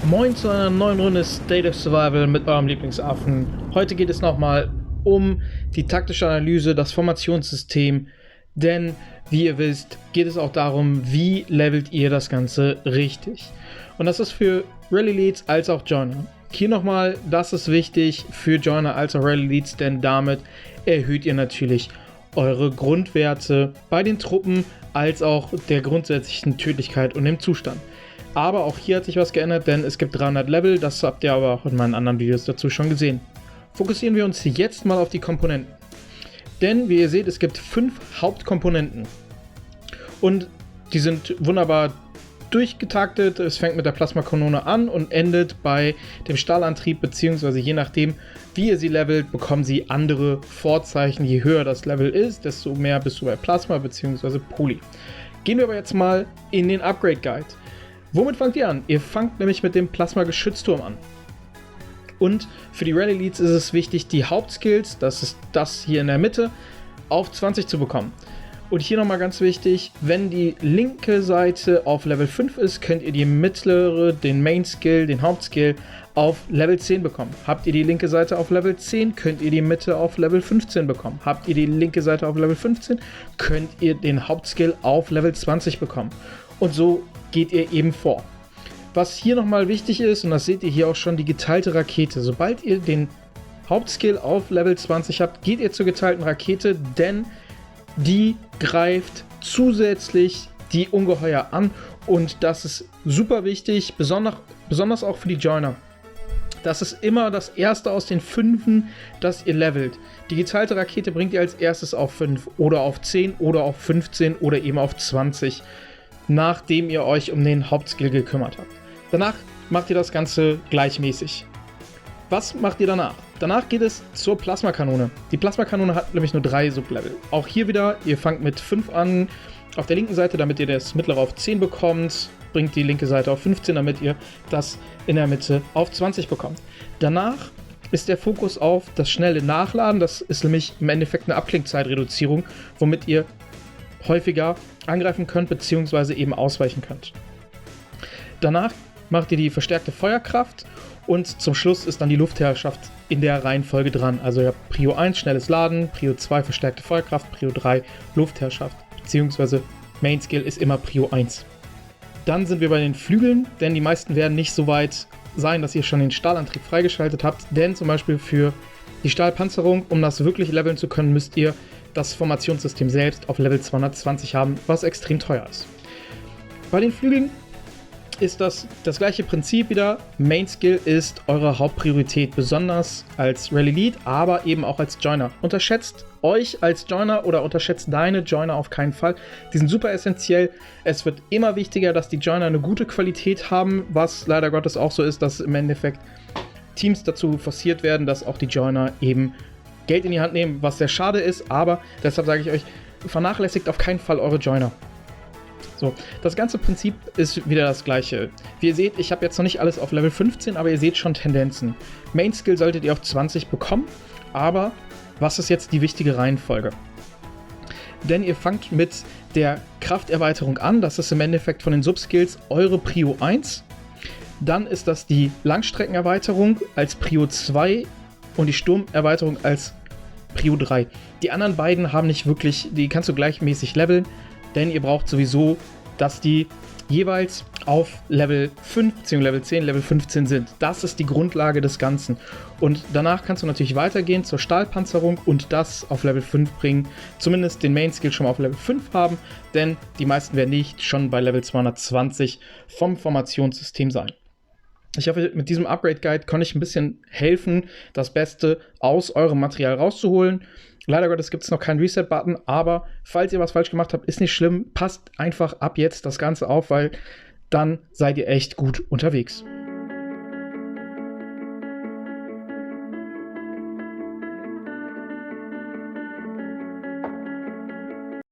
Moin zu einer neuen Runde State of Survival mit eurem Lieblingsaffen. Heute geht es nochmal um die taktische Analyse, das Formationssystem, denn wie ihr wisst, geht es auch darum, wie levelt ihr das Ganze richtig. Und das ist für Rally Leads als auch Joiner. Hier nochmal, das ist wichtig für Joiner als auch Rally Leads, denn damit erhöht ihr natürlich eure Grundwerte bei den Truppen als auch der grundsätzlichen Tödlichkeit und dem Zustand. Aber auch hier hat sich was geändert, denn es gibt 300 Level, das habt ihr aber auch in meinen anderen Videos dazu schon gesehen. Fokussieren wir uns jetzt mal auf die Komponenten. Denn wie ihr seht, es gibt 5 Hauptkomponenten. Und die sind wunderbar durchgetaktet. Es fängt mit der Plasmakanone an und endet bei dem Stahlantrieb, beziehungsweise je nachdem, wie ihr sie levelt, bekommen sie andere Vorzeichen. Je höher das Level ist, desto mehr bist du bei Plasma bzw. Poly. Gehen wir aber jetzt mal in den Upgrade Guide. Womit fangt ihr an? Ihr fangt nämlich mit dem Plasma-Geschützturm an. Und für die Rally Leads ist es wichtig, die Hauptskills, das ist das hier in der Mitte, auf 20 zu bekommen. Und hier nochmal ganz wichtig, wenn die linke Seite auf Level 5 ist, könnt ihr die mittlere, den Main Skill, den Hauptskill auf Level 10 bekommen. Habt ihr die linke Seite auf Level 10, könnt ihr die Mitte auf Level 15 bekommen. Habt ihr die linke Seite auf Level 15, könnt ihr den Hauptskill auf Level 20 bekommen. Und so geht ihr eben vor. Was hier nochmal wichtig ist, und das seht ihr hier auch schon, die geteilte Rakete. Sobald ihr den Hauptskill auf Level 20 habt, geht ihr zur geteilten Rakete, denn die greift zusätzlich die Ungeheuer an und das ist super wichtig, besonders auch für die Joiner. Das ist immer das erste aus den 5, das ihr levelt. Die geteilte Rakete bringt ihr als erstes auf 5 oder auf 10 oder auf 15 oder eben auf 20. Nachdem ihr euch um den Hauptskill gekümmert habt. Danach macht ihr das Ganze gleichmäßig. Was macht ihr danach? Danach geht es zur Plasmakanone. Die Plasmakanone hat nämlich nur 3 Sublevel. Auch hier wieder, ihr fangt mit 5 an auf der linken Seite, damit ihr das mittlere auf 10 bekommt. Bringt die linke Seite auf 15, damit ihr das in der Mitte auf 20 bekommt. Danach ist der Fokus auf das schnelle Nachladen. Das ist nämlich im Endeffekt eine Abklingzeitreduzierung, womit ihr häufiger angreifen könnt bzw. eben ausweichen könnt. Danach macht ihr die verstärkte Feuerkraft und zum Schluss ist dann die Luftherrschaft in der Reihenfolge dran. Also ihr habt Prio 1 schnelles Laden, Prio 2 verstärkte Feuerkraft, Prio 3 Luftherrschaft bzw. Main Skill ist immer Prio 1. Dann sind wir bei den Flügeln, denn die meisten werden nicht so weit sein, dass ihr schon den Stahlantrieb freigeschaltet habt, denn zum Beispiel für die Stahlpanzerung, um das wirklich leveln zu können, müsst ihr das Formationssystem selbst auf Level 220 haben, was extrem teuer ist. Bei den Flügeln ist das gleiche Prinzip wieder. Main Skill ist eure Hauptpriorität, besonders als Rally Lead, aber eben auch als Joiner. Unterschätzt euch als Joiner oder unterschätzt deine Joiner auf keinen Fall. Die sind super essentiell. Es wird immer wichtiger, dass die Joiner eine gute Qualität haben, was leider Gottes auch so ist, dass im Endeffekt Teams dazu forciert werden, dass auch die Joiner eben Geld in die Hand nehmen, was sehr schade ist, aber deshalb sage ich euch, vernachlässigt auf keinen Fall eure Joiner. So, das ganze Prinzip ist wieder das gleiche. Wie ihr seht, ich habe jetzt noch nicht alles auf Level 15, aber ihr seht schon Tendenzen. Main Skill solltet ihr auf 20 bekommen, aber was ist jetzt die wichtige Reihenfolge? Denn ihr fangt mit der Krafterweiterung an, das ist im Endeffekt von den Subskills eure Prio 1. Dann ist das die Langstreckenerweiterung als Prio 2 und die Sturmerweiterung als Prio 3. Die anderen beiden haben nicht wirklich, die kannst du gleichmäßig leveln, denn ihr braucht sowieso, dass die jeweils auf Level 5 bzw. Level 10, Level 15 sind. Das ist die Grundlage des Ganzen. Und danach kannst du natürlich weitergehen zur Stahlpanzerung und das auf Level 5 bringen. Zumindest den Main Skill schon mal auf Level 5 haben, denn die meisten werden nicht schon bei Level 220 vom Formationssystem sein. Ich hoffe, mit diesem Upgrade Guide konnte ich ein bisschen helfen, das Beste aus eurem Material rauszuholen. Leider Gottes gibt es noch keinen Reset-Button, aber falls ihr was falsch gemacht habt, ist nicht schlimm. Passt einfach ab jetzt das Ganze auf, weil dann seid ihr echt gut unterwegs.